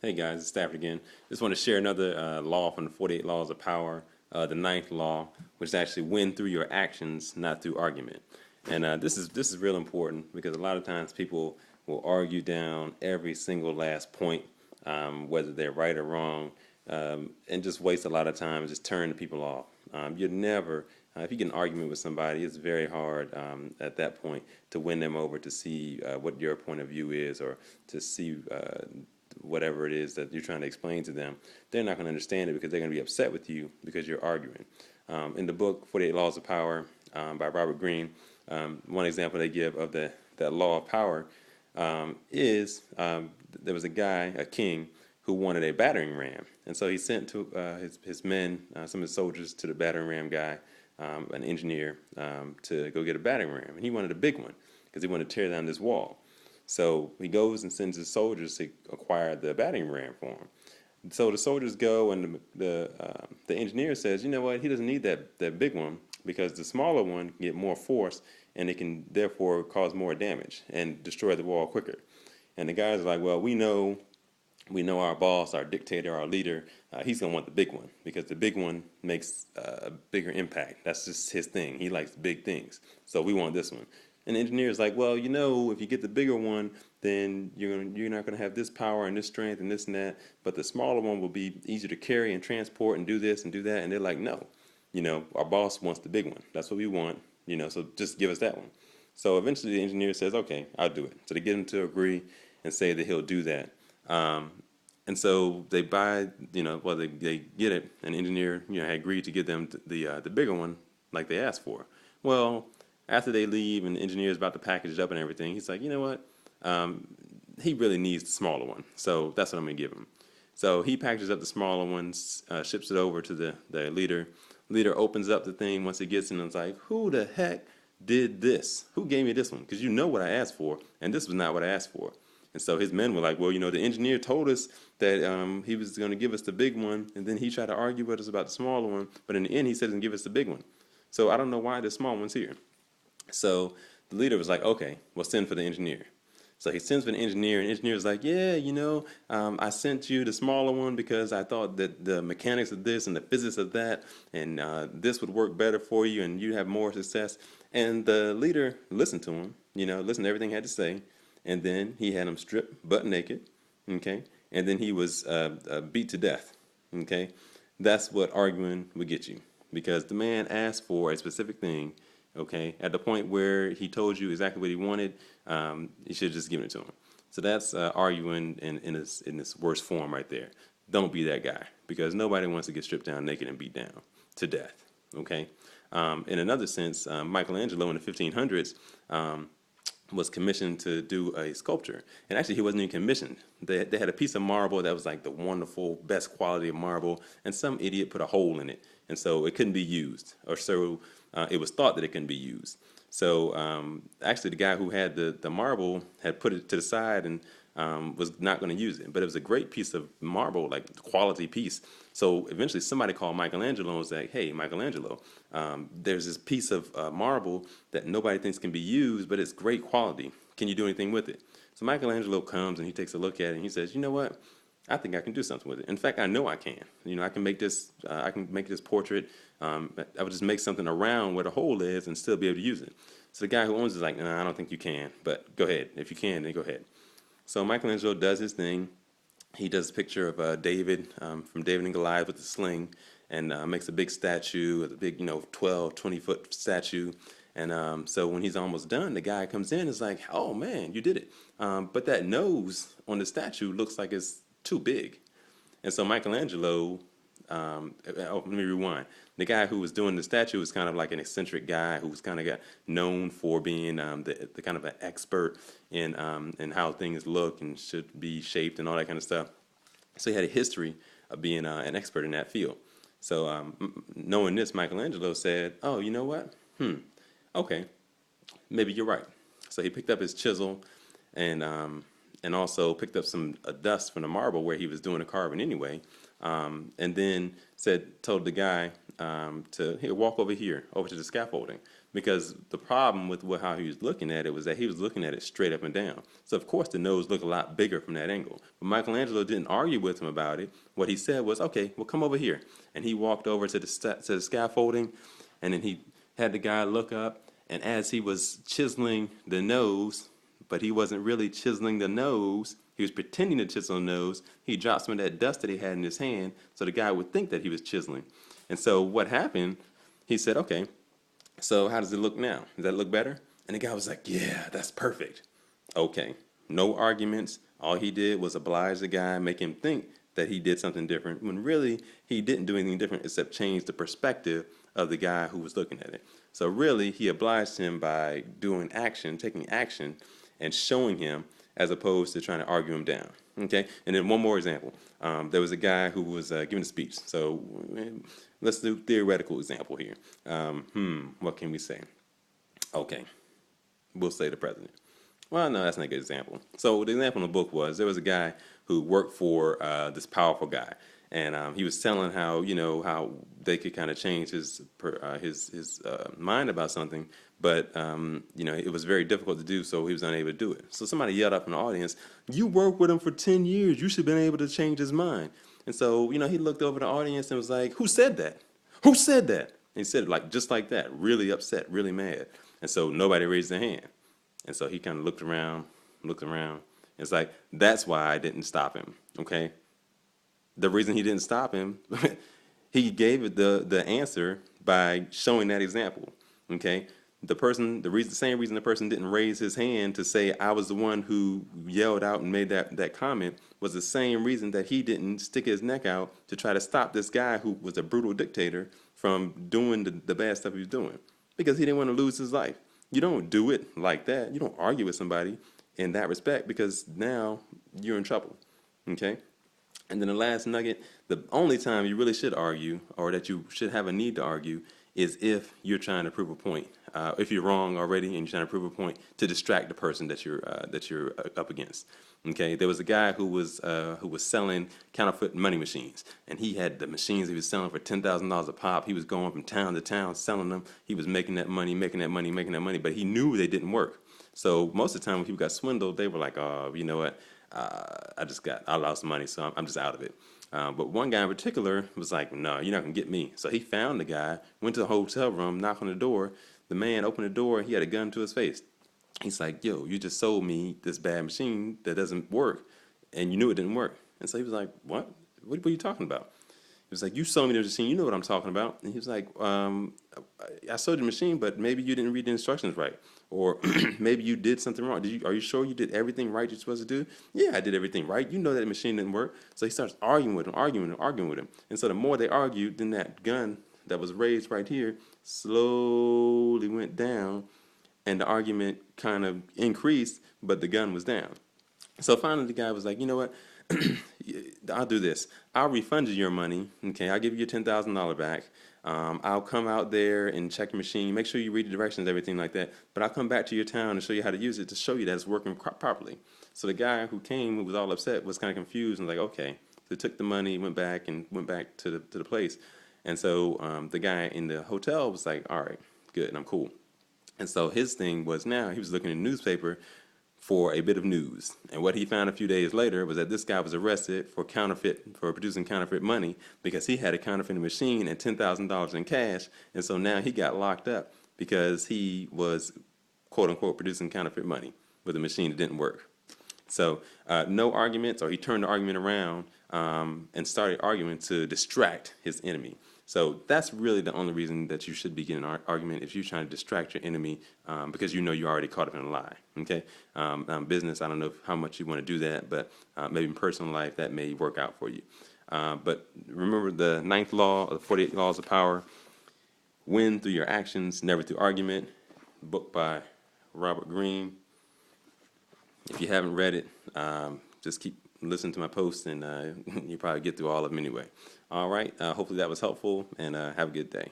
Hey guys, it's Stafford again. Just want to share another law from the 48 Laws of Power, the ninth law, which is actually win through your actions, not through argument. And this is real important because a lot of times people will argue down every single last point, whether they're right or wrong, and just waste a lot of time and just turn the people off. You're never, if you get an argument with somebody, it's very hard at that point to win them over to see what your point of view is or to see whatever it is that you're trying to explain to them. They're not going to understand it because they're going to be upset with you because you're arguing. In the book 48 Laws of Power by Robert Greene, one example they give of that law of power is there was a guy, a king, who wanted a battering ram. And so he sent to his men, some of his soldiers, to the battering ram guy, an engineer, to go get a battering ram. And he wanted a big one because he wanted to tear down this wall. So he goes and sends his soldiers to acquire the battering ram for him. So the soldiers go, and the engineer says, you know what, he doesn't need that big one because the smaller one can get more force and it can therefore cause more damage and destroy the wall quicker. And the guys are like, well, we know our boss, our dictator, our leader, he's going to want the big one because the big one makes a bigger impact. That's just his thing. He likes big things. So we want this one. And the engineer is like, well, if you get the bigger one, then you're not going to have this power and this strength and this and that. But the smaller one will be easier to carry and transport and do this and do that. And they're like, no, our boss wants the big one. That's what we want, so just give us that one. So eventually the engineer says, okay, I'll do it. So they get him to agree and say that he'll do that. And so they buy, they get it. An engineer, had agreed to give them the bigger one like they asked for. Well, after they leave and the engineer is about to package it up and everything, he's like, you know what? He really needs the smaller one. So that's what I'm going to give him. So he packages up the smaller ones, ships it over to the leader. Leader opens up the thing once he gets in and is like, who the heck did this? Who gave me this one? Because you know what I asked for, and this was not what I asked for. And so his men were like, well, the engineer told us that he was going to give us the big one, and then he tried to argue with us about the smaller one, but in the end he said he's going to give us the big one. So I don't know why the small one's here. So the leader was like, okay, well, send for the engineer. So he sends for the engineer, and the engineer is like, yeah, I sent you the smaller one because I thought that the mechanics of this and the physics of that, and this would work better for you, and you'd have more success. And the leader listened to him, listened to everything he had to say, and then he had him stripped butt naked, okay? And then he was beat to death, okay? That's what arguing would get you, because the man asked for a specific thing. Okay, at the point where he told you exactly what he wanted, you should have just given it to him. So that's arguing in its worst form right there. Don't be that guy, because nobody wants to get stripped down naked and beat down to death. Okay, in another sense, Michelangelo in the 1500s was commissioned to do a sculpture, and actually he wasn't even commissioned. They had a piece of marble that was like the wonderful, best quality of marble, and some idiot put a hole in it, and so it couldn't be used, or so. It was thought that it couldn't be used. So actually the guy who had the marble had put it to the side and was not going to use it. But it was a great piece of marble, like quality piece. So eventually somebody called Michelangelo and was like, hey, Michelangelo, there's this piece of marble that nobody thinks can be used, but it's great quality. Can you do anything with it? So Michelangelo comes and he takes a look at it and he says, you know what? I think I can do something with it. In fact, I know I can. I can make this. I can make this portrait. I would just make something around where the hole is and still be able to use it. So the guy who owns it is like, I don't think you can. But go ahead. If you can, then go ahead. So Michelangelo does his thing. He does a picture of David from David and Goliath with the sling, and makes a big statue, a big 12, 20-foot statue. And so when he's almost done, the guy comes in and is like, oh man, you did it. But that nose on the statue looks like it's too big. And so Michelangelo, let me rewind. The guy who was doing the statue was kind of like an eccentric guy who was kind of got known for being the kind of an expert in how things look and should be shaped and all that kind of stuff. So he had a history of being an expert in that field. So knowing this, Michelangelo said, oh, you know what? Okay, maybe you're right. So he picked up his chisel and also picked up some dust from the marble where he was doing the carving anyway, and then told the guy to walk over here, over to the scaffolding. because the problem with how he was looking at it was that he was looking at it straight up and down. So of course the nose looked a lot bigger from that angle. But Michelangelo didn't argue with him about it. What he said was, okay, well, come over here. And he walked over to the scaffolding, and then he had the guy look up, and as he was chiseling the nose, but he wasn't really chiseling the nose, he was pretending to chisel the nose, he dropped some of that dust that he had in his hand so the guy would think that he was chiseling. And so what happened, he said, okay, so how does it look now? Does that look better? And the guy was like, yeah, that's perfect. Okay, no arguments. All he did was oblige the guy, make him think that he did something different, when really he didn't do anything different except change the perspective of the guy who was looking at it. So really, he obliged him by doing action, taking action, and showing him, as opposed to trying to argue him down. Okay, and then one more example. There was a guy who was giving a speech. So let's do theoretical example here. What can we say? Okay, we'll say the president. Well, no, that's not a good example. So the example in the book was there was a guy who worked for this powerful guy, and he was telling how how they could kind of change his mind about something, but it was very difficult to do, so he was unable to do it. So somebody yelled up in the audience, "You worked with him for 10 years. You should have been able to change his mind." And so he looked over the audience and was like, "Who said that? Who said that?" And he said it just like that, really upset, really mad. And so nobody raised their hand. And so he kind of looked around. It's like, that's why I didn't stop him, okay? The reason he didn't stop him, he gave it the answer by showing that example, okay? The same reason the person didn't raise his hand to say I was the one who yelled out and made that comment was the same reason that he didn't stick his neck out to try to stop this guy who was a brutal dictator from doing the bad stuff he was doing, because he didn't want to lose his life. You don't do it like that. You don't argue with somebody in that respect, because now you're in trouble, okay? And then the last nugget, the only time you really should argue, or that you should have a need to argue, is if you're trying to prove a point. If you're wrong already and you're trying to prove a point to distract the person that you're up against. Okay, there was a guy who was selling counterfeit money machines, and he had the machines he was selling for $10,000 a pop. He was going from town to town selling them. He was making that money, but he knew they didn't work. So most of the time when people got swindled, they were like, "Oh, you know what? I lost money, so I'm just out of it." But one guy in particular was like, "No, you're not gonna get me." So he found the guy, went to the hotel room, knocked on the door. The man opened the door. He had a gun to his face. He's like, "Yo, you just sold me this bad machine that doesn't work, and you knew it didn't work." And so he was like, "What? What are you talking about?" He was like, "You sold me the machine. You know what I'm talking about." And he was like, "I sold you the machine, but maybe you didn't read the instructions right, or maybe you did something wrong. Are you sure you did everything right you're supposed to do?" "Yeah, I did everything right. You know that machine didn't work." So he starts arguing with him. And so the more they argued, then that gun that was raised right here slowly went down, and the argument kind of increased, but the gun was down. So finally the guy was like, "You know what? I'll do this. I'll refund you your money. Okay, I'll give you your $10,000 back. I'll come out there and check your machine. Make sure you read the directions, everything like that. But I'll come back to your town and show you how to use it to show you that it's working properly." So the guy who came, who was all upset, was kind of confused and like, "Okay." So he took the money, went back to the place. And so the guy in the hotel was like, "All right, good, and I'm cool." And so his thing was, now he was looking in the newspaper for a bit of news. And what he found a few days later was that this guy was arrested for producing counterfeit money, because he had a counterfeit machine and $10,000 in cash. And so now he got locked up because he was, quote unquote, producing counterfeit money with a machine that didn't work. So no arguments, or he turned the argument around and started arguing to distract his enemy. So that's really the only reason that you should begin an argument, if you're trying to distract your enemy, because you know you're already caught up in a lie. Okay, business, I don't know how much you want to do that, but maybe in personal life that may work out for you. But remember the 9th law of the 48 laws of power: win through your actions, never through argument. Book by Robert Greene. If you haven't read it, just keep listening to my posts, and you probably get through all of them anyway. All right, hopefully that was helpful, and have a good day.